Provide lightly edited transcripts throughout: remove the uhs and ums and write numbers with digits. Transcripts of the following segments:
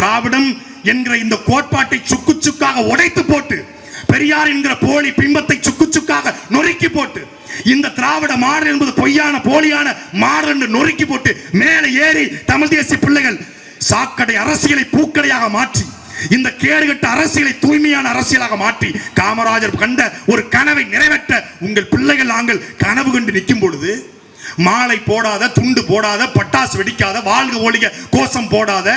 திராவிடம் என்கிற இந்த கோட்பாட்டை சுக்கு சுக்காக உடைத்து போட்டு, பெரியார் என்கிற போலி பிம்பத்தை சுக்கு சுக்காக நொறுக்கி போட்டு, இந்த திராவிட மாடல் என்பது பொய்யான போலியான மாடல் என்று நொறுக்கி போட்டு மேலே ஏறி தமிழ் தேசிய பிள்ளைகள் சாக்கடை அரசியலை பூக்கடையாக மாற்றி, இந்த கேடுகட்ட அரசியலை தூய்மையான அரசியலாக மாற்றி, காமராஜர் கண்ட ஒரு கனவை நிறைவேற்ற உங்கள் பிள்ளைகள் நாங்கள் கனவு கண்டு நிற்கும் பொழுது, மாலை போடாத, துண்டு போடாத, பட்டாசு வெடிக்காத, வாழ்க ஒழிக கோஷம் போடாத,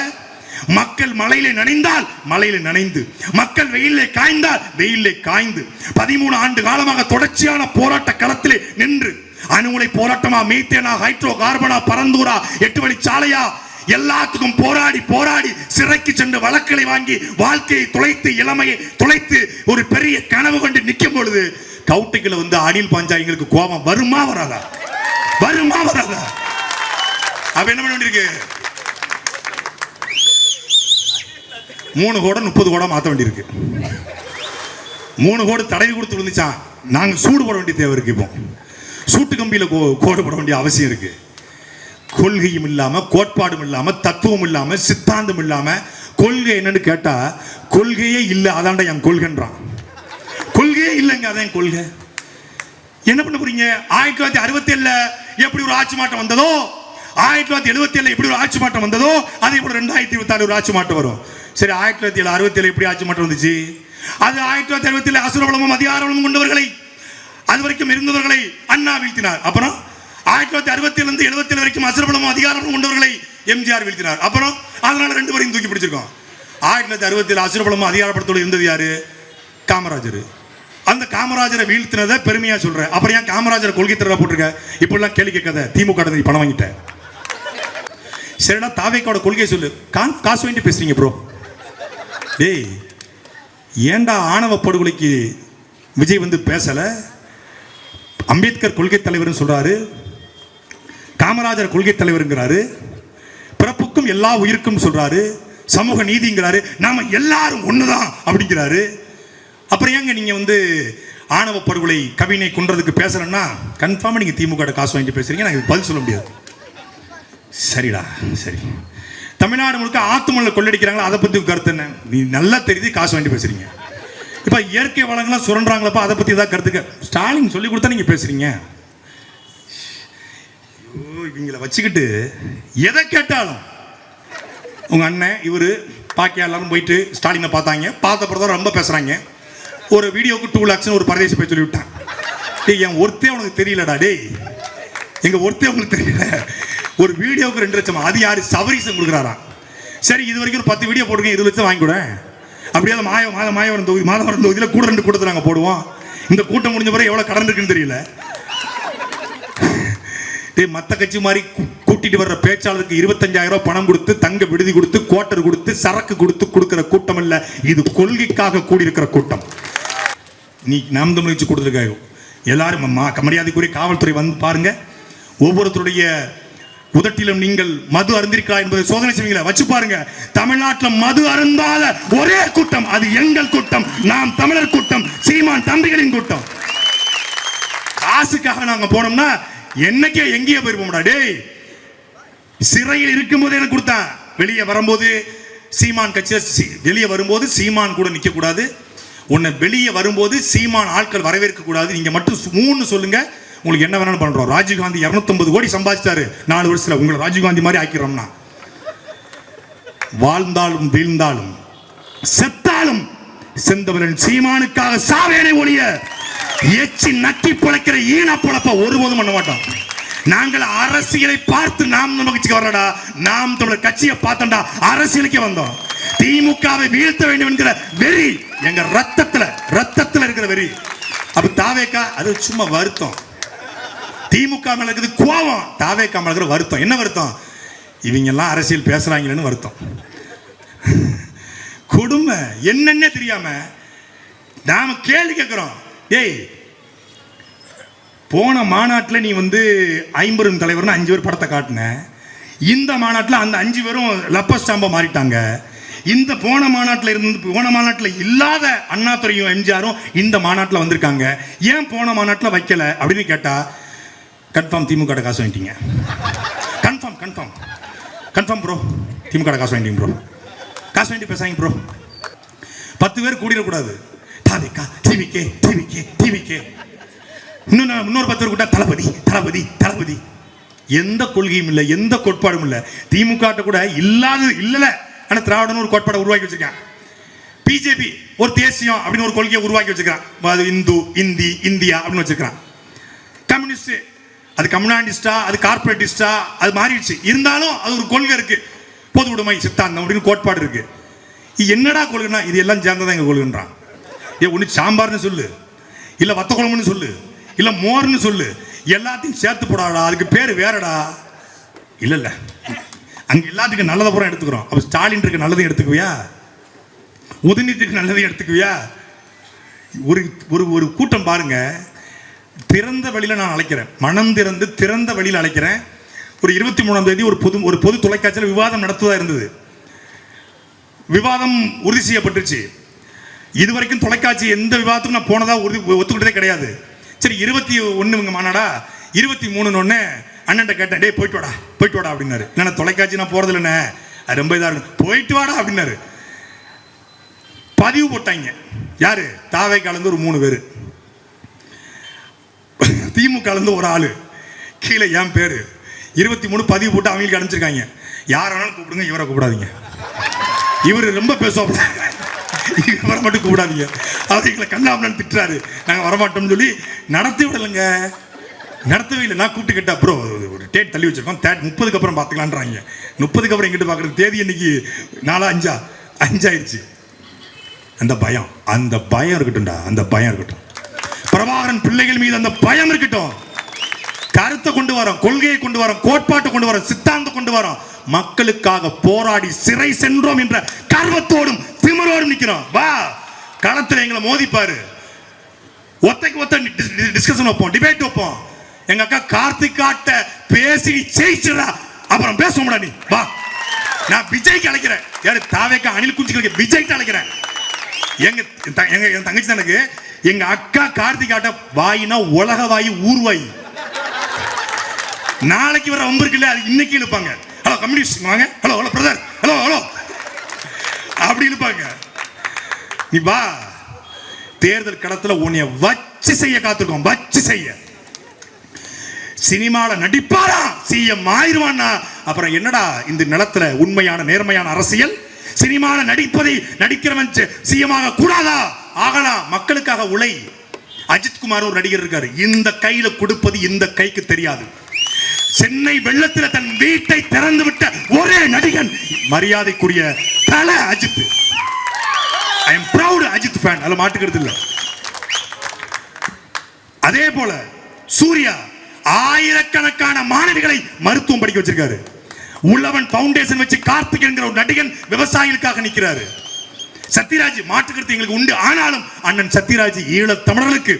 மக்கள் மலையிலே நனைந்தால் மலையிலே நனைந்து, மக்கள் வெயிலே காய்ந்தால் வெயிலே காய்ந்து, 13 ஆண்டு காலமாக தொடர்ச்சியான போராட்ட களத்திலே நின்று, அணுகுலை போராட்டமா, மீத்தேனா, ஹைட்ரோ கார்பனா, பரந்தூரா, 8 வழிச்சாலையா, எல்லாத்துக்கும் போராடி போராடி சிறைக்கு சென்று வழக்குகளை வாங்கி வாழ்க்கையை தொலைத்து, இளமையை தொலைத்து ஒரு பெரிய கனவு கொண்டு நிற்கும் பொழுது கவுட்டிகளை வந்து அணில் பாஞ்சா எங்களுக்கு கோபம் வருமா வராதா? வருமா வராதா? அப்ப என்ன பண்ண வேண்டியிருக்கு? 3 கோடி 30 கோடி மாற்ற வேண்டியிருக்கு. 3 கோடி தடவி கொடுத்து விழுந்துச்சான். நாங்க சூடு போட வேண்டிய தேவை இருக்கு. இப்போ சூட்டு கம்பியில கோடு போட வேண்டிய அவசியம் இருக்கு. கொள்கையும் இல்லாம, கோட்பாடும் இல்லாம, தத்துவம் இல்லாம, சித்தாந்தம் இல்லாம, கொள்கை என்னன்னு கேட்டா கொள்கையே இல்ல, அதான்டா என் கொள்கைன்றான். கொள்கையே இல்லைங்க, அதான் கொள்கை. என்ன பண்ண போறீங்க? 1967 எப்படி ஒரு ஆட்சி மாற்றம் வந்ததோ, 1977 எப்படி ஒரு ஆட்சி மாற்றம் வந்ததோ, அதே போல 2024 ஒரு ஆட்சி மாற்றம் வரும். சரி, 1967 எப்படி ஆட்சி மாற்றம் வந்துச்சு? அது 1967 அசுரபலமும் அதிகாரமும் கொண்டவர்களை, அது வரைக்கும் இருந்தவர்களை அண்ணா வீழ்த்தினார். அப்புறம் 1967 இருந்து 77 வரைக்கும் அசுரபலமும் அதிகாரமும் கொண்டவர்களை எம்ஜிஆர் வீழ்த்தினார். அப்புறம் அதனால 2 பேரையும் தூக்கி பிடிச்சிருக்கோம். 1967 அசுரபலமும் அதிகாரப்படுத்தோடு இருந்தது யாரு? காமராஜர். அந்த காமராஜரை வீழ்த்தினதை பெருமையா சொல்றேன். அப்புறம் ஏன் காமராஜர் கொள்கை தர போட்டிருக்க? இப்படிலாம் கேள்வி கேட்காத. திமுக பணம் வாங்கிட்ட. சரிடா, தாவேக்காவோட கொள்கையை சொல்லு. காசு வாங்கிட்டு பேசுறீங்க ப்ரோ. டேய், ஏண்டா ஆணவ படுகொலைக்கு விஜய் வந்து பேசல? அம்பேத்கர் கொள்கை தலைவர் சொல்றாரு, காமராஜர் கொள்கை தலைவருங்கிறாரு, பிறப்புக்கும் எல்லா உயிருக்கும் சொல்றாரு, சமூக நீதிங்கிறாரு, நாம எல்லாரும் ஒண்ணுதான் அப்படிங்கிறாரு. அப்புறம் ஏங்க நீங்க வந்து ஆணவ படுகொலை கவினை கொன்றதுக்கு பேசுறேன்னா கன்ஃபார்மா நீங்க திமுக காசு வாங்கிட்டு பேசுறீங்க. நான் பதில் சொல்ல முடியாது. சரிடா, சரி. தமிழ்நாடு முழுக்க ஆத்துமல்ல கொள்ளடிக்கிறாங்களா, அதை பத்தி கருத்து என்ன? நீ நல்லா தெரியுது, காசு வாங்கிட்டு பேசுறீங்க. இப்ப இயற்கை வளங்கள்லாம் சுரண்டாங்களப்பா, அதை பத்தி ஏதாவது கருத்துக்க ஸ்டாலின் சொல்லி கொடுத்தா நீங்க பேசுறீங்க. இவங்களை வச்சுக்கிட்டு எதை கேட்டாலும் உங்க அண்ணன் இவரு பாக்கியா எல்லாரும் போயிட்டு ஸ்டாலினை பார்த்தாங்க. பார்த்த பிறகு ரொம்ப பேசுறாங்க. ஒரு வீடியோக்கு 2 lakhs ஒரு பரதேசி போய் சொல்லி விட்டான். டேய், என் ஒருத்தே உனக்கு தெரியலடா. டேய், எங்க ஒருத்தே உங்களுக்கு தெரியல. ஒரு வீடியோக்கு 2 லட்சம். அது யாரு? சபரீசன் கொடுக்குறாரா? சரி, இது வரைக்கும் ஒரு 10 வீடியோ போட்டுருக்கேன், 20 லட்சம் வாங்கி கூட. அப்படியே மாதவரம் தொகுதியில் கூட 2 கூட்டத்தை நாங்கள் போடுவோம். இந்த கூட்டம் முடிஞ்ச பிறகு எவ்வளோ கடன் இருக்குன்னு தெரியல. மற்ற கட்சி மாதிரி கூட்டிட்டு வர்ற பேச்சாளருக்கு 25,000 பணம் கொடுத்து, தங்க விடுதி கொடுத்து, குவார்டர் கொடுத்து, சரக்கு கொடுத்து கொடுக்கிற கூட்டம் இல்ல. இது கொள்கைக்காக கூடியிருக்கிற கூட்டம். நீ நாம் தமிழ் கட்சி கொடுத்துருக்காங்க. எல்லாரும் மரியாதைக்குரிய காவல்துறை வந்து பாருங்க. ஒவ்வொருத்தருடைய உதட்டிலும் நீங்கள் மது அருந்திருக்கிறா என்பதை சோதனை செய்வீங்களா? வச்சு பாருங்க. தமிழ்நாட்டில் மது அருந்தாத ஒரே கூட்டம் அது எங்கள் கூட்டம், நாம் தமிழர் கூட்டம், சீமான் தம்பிகளின் கூட்டம். காசுக்காக நாங்க போனோம்னா என்னைக்கே எங்கேயே போயிருப்போம்டா. டேய், சிறையில் இருக்கும் போது எனக்கு கொடுத்தான். வெளியே வரும்போது சீமான் கட்சி வெளியே வரும்போது சீமான் கூட நிக்க கூடாது. உன்னை வெளியே வரும்போது சீமான் ஆட்கள் வரவேற்க கூடாது. நீங்க மட்டும் 3 சொல்லுங்க, உங்களுக்கு என்ன வேணாலும் பண்றோம். ராஜீவ்காந்தி 250 கோடி சம்பாதிச்சாரு 4 வருஷத்துல. உங்களை ராஜீவ்காந்தி மாதிரி ஆக்கிறோம்னா, வாழ்ந்தாலும் வீழ்ந்தாலும் செத்தாலும் செந்தவரன் சீமானுக்காக சாவேனை ஒழிய எச்சி நக்கி பிழைக்கிற ஈன பிழப்ப ஒருபோதும் பண்ண மாட்டோம். நாங்கள் அரசியலை பார்த்து நாம் நம்ம கட்சிக்கு வரலடா. நாம் தமிழர் கட்சியை பார்த்தோம்டா அரசியலுக்கே வந்தோம். திமுகவை வீழ்த்த வேண்டும் என்கிற வெறி எங்க ரத்தத்துல இருக்கிற வெறி. அப்ப தாவேக்கா அது சும்மா வருத்தம். திமுக மேல இருக்குது கோபம், தாவேக்கா மேல இருக்கிற வருத்தம். என்ன வருத்தம்? இவங்க எல்லாம் அரசியல் பேசுறாங்கன்னு வருத்தம். கொடுமை என்னன்னே தெரியாம நாம கேள்வி கேட்கிறோம். ஏய், போன மாநாட்டில் நீ வந்து 50 தலைவர்னு 5 பேர் படத்தை காட்டின. இந்த மாநாட்டில் அந்த 5 பேரும் லப்ப ஸ்டாம்பா மாறிட்டாங்க. இந்த போன மாநாட்டில் இல்லாத அண்ணாதுரையும் எம்ஜிஆரும் இந்த மாநாட்டில் வந்திருக்காங்க. ஏன் போன மாநாட்டில் வைக்கல அப்படின்னு கேட்டா கன்ஃபார்ம் திமுக காசு வாங்கிட்டீங்க. கன்ஃபார்ம் ப்ரோ, திமுக காசு வாங்கிட்டீங்க ப்ரோ. காசு வேண்டி பேசாங்க ப்ரோ. 10 பேர் கூடிடக்கூடாது. தாவேக்கா, டிவிக்கே, டிவிக்கே, டிவிக்கே. இன்னொரு 10 பேர் கூட்டா தளபதி, தளபதி, தளபதி. எந்த கொள்கையும் இல்லை, எந்த கோட்பாடும் இல்லை. திமுக கூட இல்லாதது இல்ல. ஆனா திராவிடன் ஒரு கோட்பாடை உருவாக்கி வச்சிருக்கான். பிஜேபி ஒரு தேசியம் அப்படின்னு ஒரு கொள்கையை உருவாக்கி வச்சிருக்கான். அது இந்து, இந்தி, இந்தியா அப்படின்னு வச்சிருக்கான். கம்யூனிஸ்ட் அது கம்யூனிஸ்டா, அது கார்பரேட்டிஸ்டா, அது மாறிடுச்சு. இருந்தாலும் அது ஒரு கொள்கை இருக்கு, பொது உடைமை சித்தாந்தம் அப்படின்னு கோட்பாடு இருக்கு. என்னடா கொள்கைனா இது எல்லாம் சேர்ந்ததான் எங்க கொள்கைன்றான். ஒண்ணு சாம்பார்னு சொல்லு, இல்ல வத்த குழம்புன்னு சொல்லு, இல்ல மோர்னு சொல்லு, எல்லாத்தையும் சேர்த்து போடாடா, அதுக்கு பேரு வேறடா. இல்ல இல்ல, அங்க எல்லாத்துக்கும் நல்லதை பூரா எடுத்துக்கிறோம். அப்ப ஸ்டாலின் இருக்கு நல்லதையும் எடுத்துக்குவியா? உதயநிதிக்கு நல்லதையும் எடுத்துக்குவியா? ஒரு ஒரு கூட்டம் பாருங்க, திறந்த வழியில நான் அழைக்கிறேன், மனம் திறந்து திறந்த வழியில் அழைக்கிறேன். ஒரு 23ஆம் தேதி ஒரு பொது தொலைக்காட்சியில் விவாதம் நடத்துவதா இருந்தது. விவாதம் உறுதி செய்யப்பட்டுச்சு. இதுவரைக்கும் தொலைக்காட்சி எந்த விவாதத்துக்கும் நான் போனதா ஒத்துக்கிட்டதே கிடையாது. சரி 21 மாநாடா, 23 அண்ணன் கேட்டேன், டே போயிட்டு வாடா அப்படின்னாரு. என்ன தொலைக்காட்சி நான் போறது இல்லைண்ணே, அது ரொம்ப இதா இருக்கு, போயிட்டு வாடா அப்படின்னாரு. பதிவு போட்டாங்க. யாரு? தாவை கலந்து ஒரு 3 பேரு, திமுக கலந்து ஒரு ஆளு, கீழே என் பேரு. 23 பதிவு போட்டு அவங்களுக்கு அனுப்பிச்சிருக்காங்க. யார் வேணாலும் கூப்பிடுங்க, இவரை கூப்பிடாதீங்க, இவர் ரொம்ப பேசுவாங்க, இவரை மட்டும் கூப்பிடாதீங்க. அவர் எங்களை கண்ணாமலன்னு திட்டுறாரு, நாங்கள் வரமாட்டோம்னு சொல்லி நடத்தி விடலைங்க. நடத்தவே இல்லை. நான் கூப்பிட்டு கேட்டேன், அப்புறம் ஒரு டேட் தள்ளி வச்சிருக்கோம், 30க்கு அப்புறம் பார்த்துக்கலான்றாங்க. 30க்கு அப்புறம் எங்கிட்ட பார்க்குறது, தேதி இன்னைக்கு 4 5 ஆயிடுச்சு. அந்த பயம் இருக்கட்டும்டா, அந்த பயம் இருக்கட்டும். பிரபாகரன் பிள்ளைகள் மீது அந்த பயம் இருக்கட்டும். கருத்தை கொண்டு வரோம், கொள்கையை கொண்டு வரோம், கோட்பாட்டை கொண்டு வரோம், சித்தாந்தம் கொண்டு வரோம். மக்களுக்காக போராடி சிறை சென்றோம் என்ற கர்வத்தோடும் திமிரோடும் நிக்கிறோம். வா களத்தில் எங்களை மோதிப்பாரு, ஒத்தைக்கு ஒத்த டிஸ்கஷன் வைப்போம், டிபேட் வைப்போம். எங்க அக்கா கார்த்திகாட்ட பேசி ஜெயிச்சிடா, அப்புறம் பேசுவோம்டா. நீ வா, நான் விஜய்க்கு அழைக்கிறேன். யாரு? தாவேக்கா அணில் குஞ்சுகளுக்கு விஜய்க்கு அழைக்கிறேன். எங்க தங்கச்சி எனக்கு, எங்க அக்கா கார்த்திகாட்ட வாயினா உலக வாயி, ஊர்வாயி. நாளைக்கு வர ரொம்ப இருக்குல்ல, அது இன்னைக்கு இழுப்பாங்க. ஹலோ கம்யூனிஸ்ட் வாங்க, hello hello brother, hello hello அப்படி இழுப்பாங்க. நீ வா, தேர்தல் களத்துல உன்னைய வச்சு செய்ய காத்துருக்கோம், வச்சு செய்ய. சினிமால நடிப்பாரா, சிஎம் ஆயிருவானா, அப்புறம் என்னடா இந்த நிலத்துல உண்மையான நேர்மையான அரசியல்? சினிமால நடிக்கிறவன் சிஎமாக கூடாதா? ஆகலாம், மக்களுக்காக உழை. அஜித்குமார் ஒரு நடிகர் இருக்காரு, இந்த கையில கொடுப்பது இந்த கைக்கு தெரியாது. சென்னை வெள்ளத்தில் தன் வீட்டை திறந்து விட்ட ஒரே நடிகன் மரியாதைக்குரிய தல Ajith. I am proud Ajith fan, அதுல மாட்டுக்கிறது இல்ல. அதே போல சூர்யா ஆயிரக்கணக்கான மாணவிகளை மருத்துவம் படிக்க வச்சிருக்காரு. உள்ளவன் ஃபவுண்டேஷன் வச்சு கார்த்திக் என்கிற ஒரு நடிகன் விவசாயிகளுக்காக நிற்கிறாரு. சத்யராஜ் மாற்றுக்கிறது எங்களுக்கு உண்டு, ஆனாலும் அண்ணன் சத்யராஜ் ஈழத் தமிழர்களுக்கு,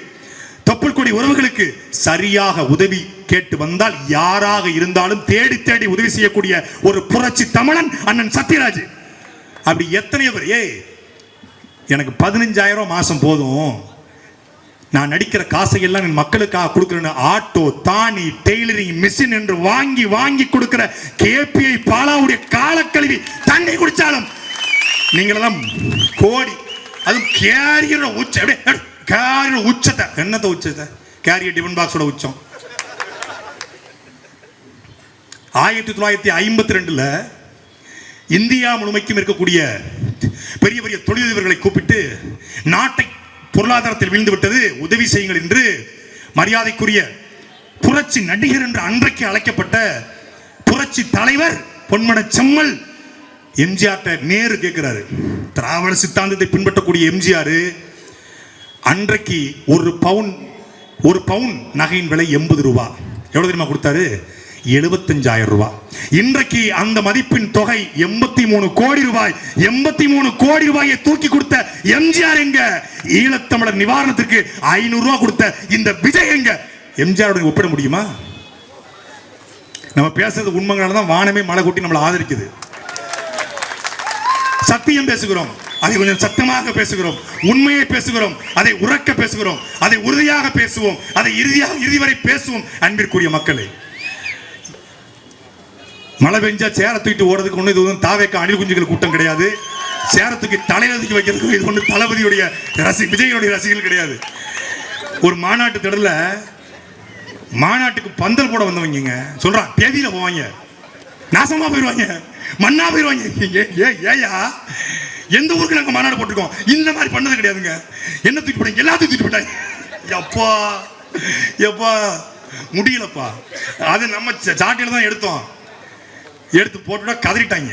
தொப்புள் கொடி உறவுகளுக்கு சரியாக உதவி கேட்டு வந்தால் யாராக இருந்தாலும் தேடி தேடி உதவி செய்யக்கூடிய ஒரு புரட்சி தமிழன் அண்ணன் சத்யராஜ். அப்படி எத்தனையோ பேர், ஏய் எனக்கு 15,000 மாசம் போதும், நான் நடிக்கிற காசையெல்லாம் என் மக்களுக்காக கொடுக்கிறேன்னு ஆட்டோ, தானி, டெய்லரிங் மிஷின் என்று வாங்கி வாங்கி கொடுக்கிற கேபிஐ பாலாவுடைய காலக்கழிவி தண்ணி குடிச்சாலும் நீங்களெல்லாம் கோடி, அதுவும் கேரியர் உச்சத்தை, என்னத்தை உச்சத்தை? கேரியர் டிஃபன் பாக்ஸோட உச்சம். 1952 இந்தியா முழுமைக்கும் இருக்கக்கூடிய பெரிய பெரிய தொழிலதிபர்களை கூப்பிட்டு, நாட்டை பொருளாதாரத்தில் வீழ்ந்து விட்டது, உதவி செய்யுங்கள் என்று மரியாதைக்குரிய புரட்சி நடிகர் என்று அன்றைக்கு அழைக்கப்பட்ட புரட்சி தலைவர் பொன்மன செம்மல் எம்ஜிஆர் நேரு கேட்கிறாரு. திராவிட சித்தாந்தத்தை பின்பற்றக்கூடிய எம்ஜிஆர் அன்றைக்கு ஒரு பவுன் நகையின் விலை 80 ரூபாய். எவ்வளவு தெரியுமா கொடுத்தாரு? 75,000 ரூபாய். இன்றைக்கு அந்த மதிப்பின் தொகை 83 கோடி ரூபாய். 83 கோடி ரூபாயை தூக்கி கொடுத்த எம்ஜிஆர் எங்க? ஈழத்தமிழர் நிவாரணத்திற்கு 500 ரூபாய் கொடுத்த இந்த விஜய் எங்க? எம்ஜிஆர் ஒப்பிட முடியுமா? நம்ம பேசுறது உண்மைகளால தான் வானமே மழை கூட்டி நம்மளை ஆதரிக்குது. சத்தியம் பேசுகிறோம், அதை கொஞ்சம் சத்தமாக பேசுகிறோம், உண்மையை பேசுகிறோம், அதை உறக்க பேசுகிறோம், அதை உறுதியாக பேசுவோம், அதை இறுதி வரை பேசுவோம். அன்பிற்குரிய மக்களே, மழை பெஞ்சா சேர தூக்கிட்டு ஓடுறதுக்கு ஒண்ணு இதுவும் தாவேக்கா அணில் குஞ்சுகள் கூட்டம் கிடையாது. சேரத்துக்கு தலையதுக்கு வைக்கிறதுக்கு இது ஒன்று தளபதியுடைய விஜயனுடைய ரசிகர்கள் கிடையாது. ஒரு மாநாட்டு திடல்ல மாநாட்டுக்கு பந்தல் போட வந்தவங்க சொல்றான் தேதியில போவாங்க, நாசமா போயிருவாங்க, மண்ணா போயிருவாங்க. ஏயா எந்த ஊருக்கு நாங்க மாநாடு போட்டிருக்கோம், இந்த மாதிரி பண்ணது கிடையாதுங்க. என்ன தூக்கி போட்டாங்க, எல்லாத்தையும் தூக்கி போட்டாங்க. எப்பா எப்பா முடியலப்பா. அது நம்ம சாட்டில தான் எடுத்தோம், எடுத்து போட்டுட்டா கதறிட்டாங்க.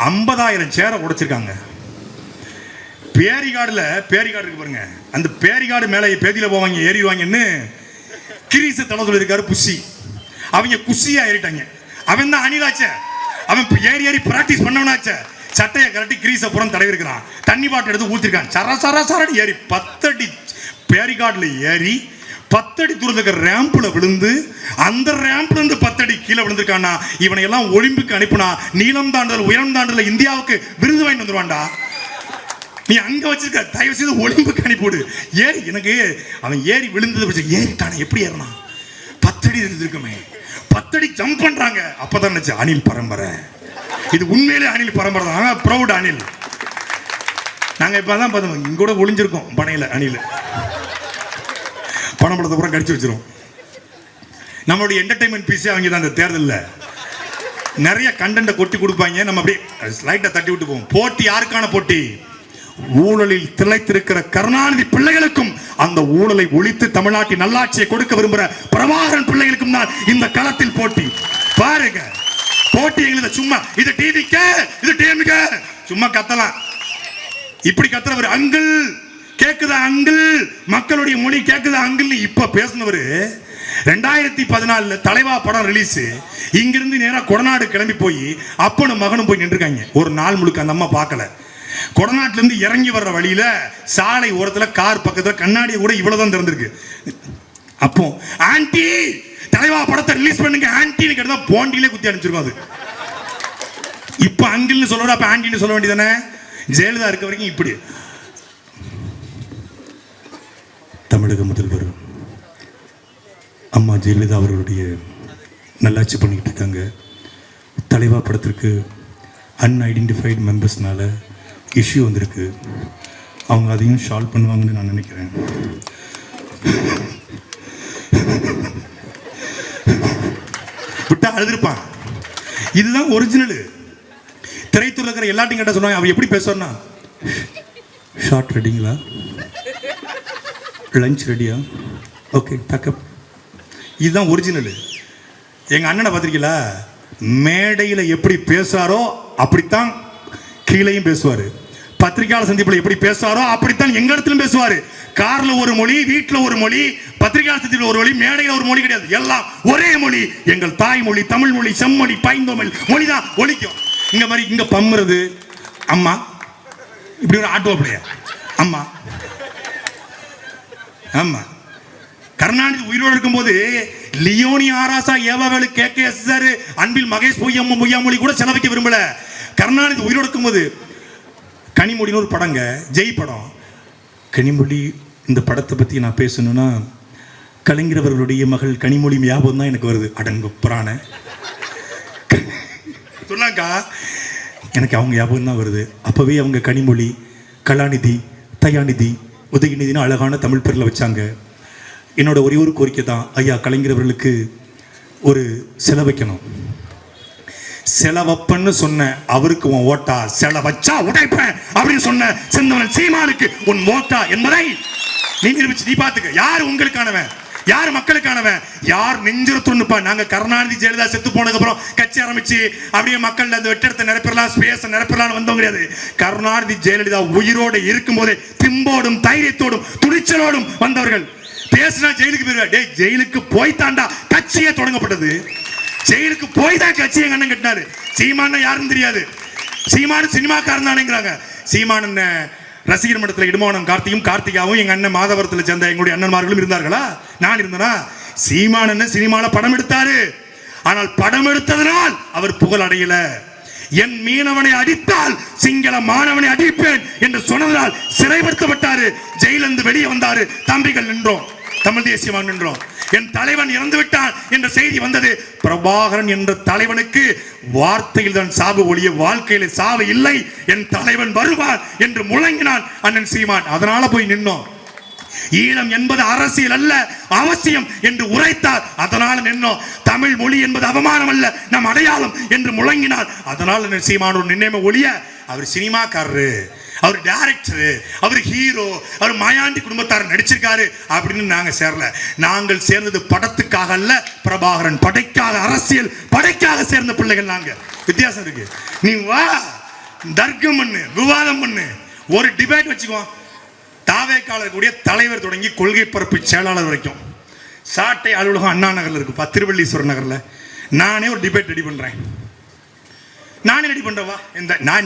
50,000 சேரை உடைச்சிருக்காங்க. பேரிகாடுல பேரிகாடு இருக்கு பாருங்க, அந்த பேரிகாடு மேலே பேதியில போவாங்க ஏறிடுவாங்கன்னு கிரீச தலை சொல்லியிருக்காரு புஷி. அவங்க குஷியா ஏறிட்டாங்க. அவன் தான் அணிலாச்ச, அவன் ஏறி ஏறி பிராக்டிஸ் பண்ணவனாச்ச. சட்டையை கரட்டி கிரீஸை புறம் தடவி இருக்கிறான், தண்ணி பாட்டு எடுத்து ஊத்திருக்கான். சரசரசரடி ஏறி 10 அடி பேரிகார்டுல ஏறி 10 அடி தூரத்துல இருக்கிற ரேம்ப்ல விழுந்து, அந்த ரேம்ப்ல இருந்து 10 அடி கீழே விழுந்திருக்கானா. இவனை எல்லாம் ஒலிம்பிக் அனுப்பினா நீளம் தாண்டுதல் உயரம் தாண்டுதல் இந்தியாவுக்கு விருது வாங்கி வந்துருவான்டா. நீ அங்க வச்சிருக்க, தயவு செய்து ஒலிம்பிக் அனுப்பிவிடு. ஏறி எனக்கு அவன் ஏறி விழுந்தது ஏறிட்டான எப்படி ஏறினா 10 அடி இருந்திருக்குமே. 10 அடி ஜம்ப் பண்றாங்க. அப்பதான் நினைச்சு அணில் பரம்பரை, இது உண்மையிலே அணில் பரம்பரை தான், ப்ரௌட் அணில். நாங்க இப்பதான் பார்த்தோம், இங்க கூட ஒளிஞ்சிருக்கோம் பனையில அணில். பணப்படத்தை பூரா கடிச்சு வச்சிரும். நம்மளுடைய என்டர்டைன்மெண்ட் பீஸே அவங்க தான். அந்த தேர்தலில் நிறைய கண்டென்ட்டை கொட்டி கொடுப்பாங்க, நம்ம அப்படியே ஸ்லைட்டை தட்டி விட்டு போவோம். போட்டி யாருக்கான போட்டி? ஊழலில் திளைத்திருக்கிற கருணாநிதி பிள்ளைகளுக்கும் அந்த ஊழலை ஒழித்து தமிழ்நாட்டின் நல்லாட்சியை கொடுக்க விரும்புகிற பிரபாகரன் பிள்ளைகளுக்கும் தான் இந்த களத்தில் போட்டி. பாருங்க, போட்டி எங்களுக்கு சும்மா இது டிவிக்கு இது டிஎம்கே சும்மா கத்தலாம். இப்படி கத்துறவர் அங்கிள் கேக்குதா, அங்கிள் மக்களுடைய மொழி கேக்குதா அங்கிள் இப்ப பேசினவர் 2014 தலைவா படம் ரிலீஸ். இங்கிருந்து நேரா கொடநாடு கிளம்பி போய் அப்பனும் மகனும் போய் நின்றுருக்காங்க. ஒரு நாள் முழுக்க அந்த அம்மா பார்க்கல. கொடநாட்டுல இருந்து இறங்கி வர்ற வழியில சாலை ஓரத்துல கார் பக்கத்துல கண்ணாடியை கூட இவ்வளவுதான் திறந்திருக்கு. அப்போ ஆன்டி தலைவா படத்தை ரிலீஸ் பண்ணுங்க ஆன்டின்னு கேட்டா போண்டியிலே குத்தி அனுப்பிச்சிருக்கோம். அது இப்ப அங்கிள்னு சொல்ற, அப்ப ஆன்டின்னு சொல்ல வேண்டியதானே. ஜெயலலிதா இருக்க வரைக்கும் இப்படி. தமிழக முதல்வர் அம்மா ஜெயலலிதா அவர்களுடைய நல்லாட்சி பண்ணிக்கிட்டு இருக்காங்க. தலைவா படத்திற்கு அன்ஐடென்டிஃபைடு மெம்பர்ஸ்னால இஷ்யூ வந்திருக்கு. அவங்க அதையும் சால்வ் பண்ணுவாங்கன்னு நான் நினைக்கிறேன். விட்டா அழுதுருப்பான். இதுதான் ஒரிஜினல். திரைத்துறையில் இருக்கிற எல்லாத்தையும் கேட்ட சொன்னாங்க, அவர் எப்படி பேசுவார்னா, ஷார்ட் ரெடிங்களா, லஞ்ச் ரெடியா, ஓகே பேக்கப். இதுதான் ஒரிஜினல். எங்க அண்ணனை பார்த்திருக்கீங்களா, மேடையில் எப்படி பேசுவாரோ அப்படித்தான் கீழையும் பேசுவார். பத்திரிகையாளர் சந்திப்பில் எப்படி பேசுவாரோ அப்படித்தான் எங்க இடத்திலும் பேசுவார். கார்ல ஒரு மொழி, வீட்டில் ஒரு மொழி, பத்திரிகையாளர் சந்திப்பில் ஒரு மொழி, மேடையில் ஒரு மொழி கிடையாது. எல்லாம் ஒரே மொழி. எங்கள் தாய்மொழி தமிழ் மொழி, செம்மொழி, பைந்தமிழ் மொழி தான் ஒலிக்கும். இங்க மாதிரி இங்க பம்முறது அம்மா, இப்படி ஒரு ஆட்டோ பிள்ளையா அம்மா. ஆமா, கருணாநிதி உயிரோடு இருக்கும் போது லியோனி ஆராசா ஏவாவேலு கேகேஎஸ் அன்பில் மகேஷ் பொய்யாமொழி கூட செலவைக்க விரும்பல. கருணாநிதி உயிரோடு இருக்கும் போது கனிமொழின்னு ஒரு படங்க, ஜெய் படம். கனிமொழி இந்த படத்தை பத்தி நான் பேசணும்னா கலைஞர் அவர்களுடைய மகள் கனிமொழி ஞாபகம் தான் எனக்கு வருது. அடங்கு புராண சொன்னாக்கா எனக்கு அவங்க ஞாபகம் தான் வருது. அப்பவே அவங்க கனிமொழி, கலாநிதி, தயாநிதி, உதயநிதினு அழகான தமிழ் பேரில் வச்சாங்க. என்னோட ஒரே ஒரு கோரிக்கை தான், ஐயா கலைஞர் அவர்களுக்கு ஒரு சிலை வைக்கணும். சிலை வைப்பன்னு சொன்ன அவருக்கு உன் ஓட்டா, சிலை வச்சா உடைப்பேன் அப்படின்னு சொன்ன செந்தவன் சீமானுக்கு உன் ஓட்டா என்பதை நீ நிரூபிச்சு நீ பாத்துக்க. யார் உங்களுக்கானவன், யார் மக்களுக்கானவன், யார் நெஞ்சிருத்துப்பா. நாங்க கருணாநிதி ஜெயலலிதா செத்து போனதுக்கு அப்புறம் கட்சி ஆரம்பிச்சு அப்படியே மக்கள் அந்த வெற்றிடத்தை நிரப்பிடலாம், ஸ்பேஸை நிரப்பிடலாம் வந்தோம் கிடையாது. கருணாநிதி ஜெயலலிதா உயிரோடு இருக்கும் போதே திம்போடும் தைரியத்தோடும் துணிச்சலோடும் வந்தவர்கள். பேசினா ஜெயிலுக்கு போயிருவா. டே, ஜெயிலுக்கு போய் தாண்டா கட்சியே தொடங்கப்பட்டது. ஜெயிலுக்கு போய் தான் கட்சியை கண்ணம் கட்டினாரு. சீமான் யாருன்னு தெரியாது. சீமான் சினிமாக்காரன் தானேங்கிறாங்க. சீமான் ரசிகர் மன்றத்தில் இடுமானம் கார்த்தியும் கார்த்திகாவும் எங்க அண்ணன் மாதவரத்தில் சேர்ந்த எங்களுடைய அண்ணன்மார்களும் இருந்தார்களா? நான் இருந்தனா? சீமான் என்ன சினிமால படம் எடுத்தாரு. ஆனால் படம் எடுத்ததனால் அவர் புகழ் அடையல. என் மீனவனை அடித்தால் சிங்கள மாணவனை அடிப்பேன் என்று சொன்னதால் சிறைப்படுத்தப்பட்டாரு. ஜெயிலிருந்து வெளியே வந்தாரு. தம்பிகள் நின்றோம், தமிழ் தேசியமாக நின்றோம். என் தலைவன் இறந்து விட்டான் என்ற செய்தி வந்தது. பிரபாகரன் என்ற தலைவனுக்கு வார்த்தையில் தான் சாவு ஒழிய வாழ்க்கையில சாவு இல்லை. என் தலைவன் வருவான் என்று முழங்கினான் அண்ணன் சீமான். அதனால போய் நின்னோம். ஈழம் என்பது அரசியல் அல்ல, அவசியம் என்று உரைத்தார். அதனால நின்னோம். தமிழ் மொழி என்பது அவமானம் அல்ல, நம் அடையாளம் என்று முழங்கினார். அதனால சீமானோர் நின்னேமே ஒழிய அவர் சினிமாக்காரரு, அவர் டைரக்டர், அவர் ஹீரோ, அவர் மாயாண்டி குடும்பத்தார் நடிச்சிருக்காரு அப்படின்னு நாங்க சேரல. நாங்கள் சேர்ந்தது படத்துக்காக அல்ல, பிரபாகரன் படைக்காக, அரசியல் படைக்காக சேர்ந்த பிள்ளைகள் நாங்க. வித்தியாசம் இருக்கு. நீ வா, தர்க்கம் பண்ணு, விவாதம் பண்ணு, ஒரு டிபேட் வச்சுக்கோ. தாவேக்கால கூடிய தலைவர் தொடங்கி கொள்கை பரப்பு செயலாளர் வரைக்கும் சாட்டை அலுவலகம் அண்ணா நகர்ல இருக்கு, திருவள்ளீஸ்வரர் நகர்ல. நானே ஒரு டிபேட் ரெடி பண்றேன். நானே ரெடி பண்றவா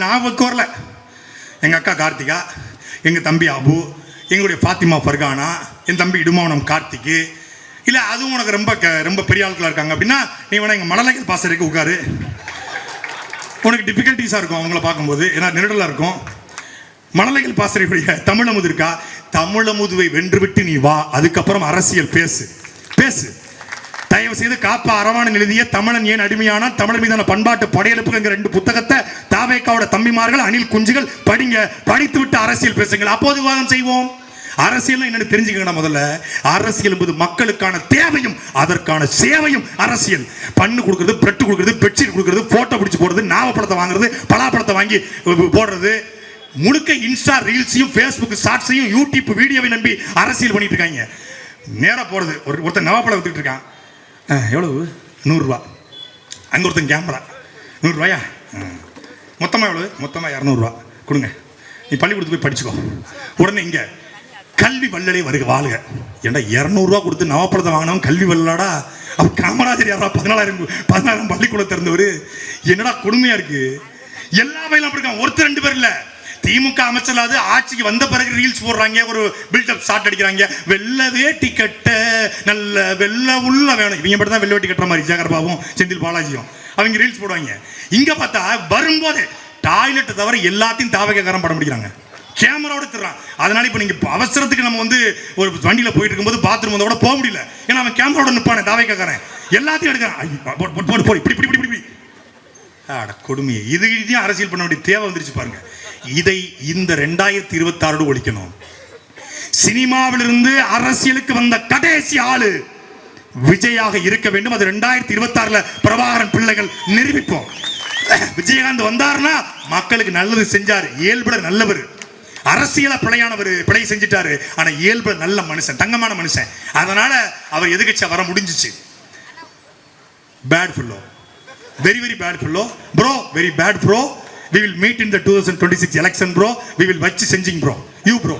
நான் வரல. எங்க அக்கா கார்த்திகா, எங்க தம்பி அபு, எங்களுடைய பாத்திமா ஃபர்கானா, என் தம்பி இடுமாவனம் கார்த்திக்கு, இல்லை அதுவும் உனக்கு ரொம்ப ரொம்ப பெரிய ஆட்களாக இருக்காங்க அப்படின்னா நீ வேணா எங்கள் மணலைகள் பாசறைக்கு உட்காரு. உனக்கு டிஃபிகல்ட்டிஸாக இருக்கும் அவங்கள பார்க்கும்போது, ஏன்னா நெருடலாக இருக்கும். மணலைகள் பாசறையுடைய தமிழமுது இருக்கா, தமிழமுதுவை வென்றுவிட்டு நீ வா, அதுக்கப்புறம் அரசியல் பேசு பேசு. தயவு செய்து காப்பா அரவாணன் எழுதிய தமிழன் ஏன் அடிமையானா, தமிழர் மீதான பண்பாட்டு படையெடுப்புங்கிற 2 புத்தகத்தை தாவேக்காவோட தம்பிமார்கள் அணில் குஞ்சுகள் படிங்க, படித்து விட்டு அரசியல் பேசுங்கள், அப்போது விவாதம் செய்வோம். அரசியல் என்னன்னு தெரிஞ்சுக்கணும். முதல்ல அரசியல் என்பது மக்களுக்கான தேவையும் அதற்கான சேவையும் அரசியல். பண்ணு கொடுக்கறது, பிரெட் கொடுக்கறது, பெட்ஷீட் கொடுக்கறது, போட்டோ பிடிச்சி போடுறது, நாவப்பழத்தை வாங்குறது, பலாப்பழத்தை வாங்கி போடுறது, முழுக்க இன்ஸ்டா ரீல்ஸையும் ஃபேஸ்புக் ஷார்ட்ஸையும் யூடியூப் வீடியோவை நம்பி அரசியல் பண்ணிட்டு இருக்காங்க. நேராக போறது, ஒருத்தன் நவாப்பழம் வித்துட்டு இருக்கான், எவ்வளவு 100 ரூபா. அங்கே ஒருத்தன் கேமரா 100 ரூபாயா, மொத்தமாக எவ்வளவு, மொத்தமாக 200 ரூபா கொடுங்க, நீ பள்ளிக்கூடத்துக்கு போய் படிச்சுக்கோ. உடனே இங்கே கல்வி வள்ளலே வருக வாழ்க. ஏன்டா 200 ரூபா கொடுத்து நவாப்பழத்தை வாங்கினவன் கல்வி வல்லாடா? அவர் காமராஜர் யாரா 14,000 பள்ளிக்கூடம் திறந்தவர்? என்னடா கொடுமையா இருக்கு. எல்லா வயலும் அப்படி இருக்கான், ஒருத்தர் 2 பேர் இல்லை. திமுக அமைச்சராது ஆட்சிக்கு வந்த பிறகு ரீல்ஸ் போடுறாங்க, ஒரு பில்டப் ஷாட் அடிக்கிறாங்க. வெள்ளவே டிக்கெட்ட நல்ல வெள்ள உள்ள வேணும், இவங்க மட்டும் தான் வெள்ள வேட்டி கட்டுற மாதிரி ஜெகர்பாபும் செந்தில் பாலாஜியும் அவங்க ரீல்ஸ் போடுவாங்க. இங்க பார்த்தா வரும்போது டாய்லெட் தவிர எல்லாத்தையும் தாவகக்காரன் படம் பிடிக்கிறாங்க, கேமராவோட திடுறான். அதனால இப்ப நீங்க அவசரத்துக்கு நம்ம ஒரு வண்டியில போயிட்டு இருக்கும்போது பாத்ரூம் வந்தோட போக முடியல, ஏன்னா அவன் கேமராவோட நிற்பானே தாவகக்காரன், எல்லாத்தையும் எடுக்கிறான். இப்படி இப்படி இப்படி இப்படி கொடுமையை இதையும் அரசியல் பண்ண வேண்டிய தேவை வந்துருச்சு பாருங்க. இதை இந்த 2026 ஒழிக்கணும். சினிமாவிலிருந்து அரசியலுக்கு வந்த கடைசி ஆளு விஜயாக இருக்க வேண்டும். அது 2026 பிரபாகரன் பிள்ளைகள் நிரூபிப்போம். விஜயகாந்த் வந்தாருன்னா மக்களுக்கு நல்லது செஞ்சார், இயல்புல நல்லவர். அரசியல பிழையானவர், பிழை செஞ்சிட்டாரு, ஆனா இயல்புல நல்ல மனுஷன், தங்கமான மனுஷன். அதனால அவர் எதிர்க்கட்சியா வர முடிஞ்சிச்சு. பேட் ஃபுல்லோ, very very bad fellow bro, very bad bro. We will meet in the 2026 election bro. We will watch changing bro, you bro.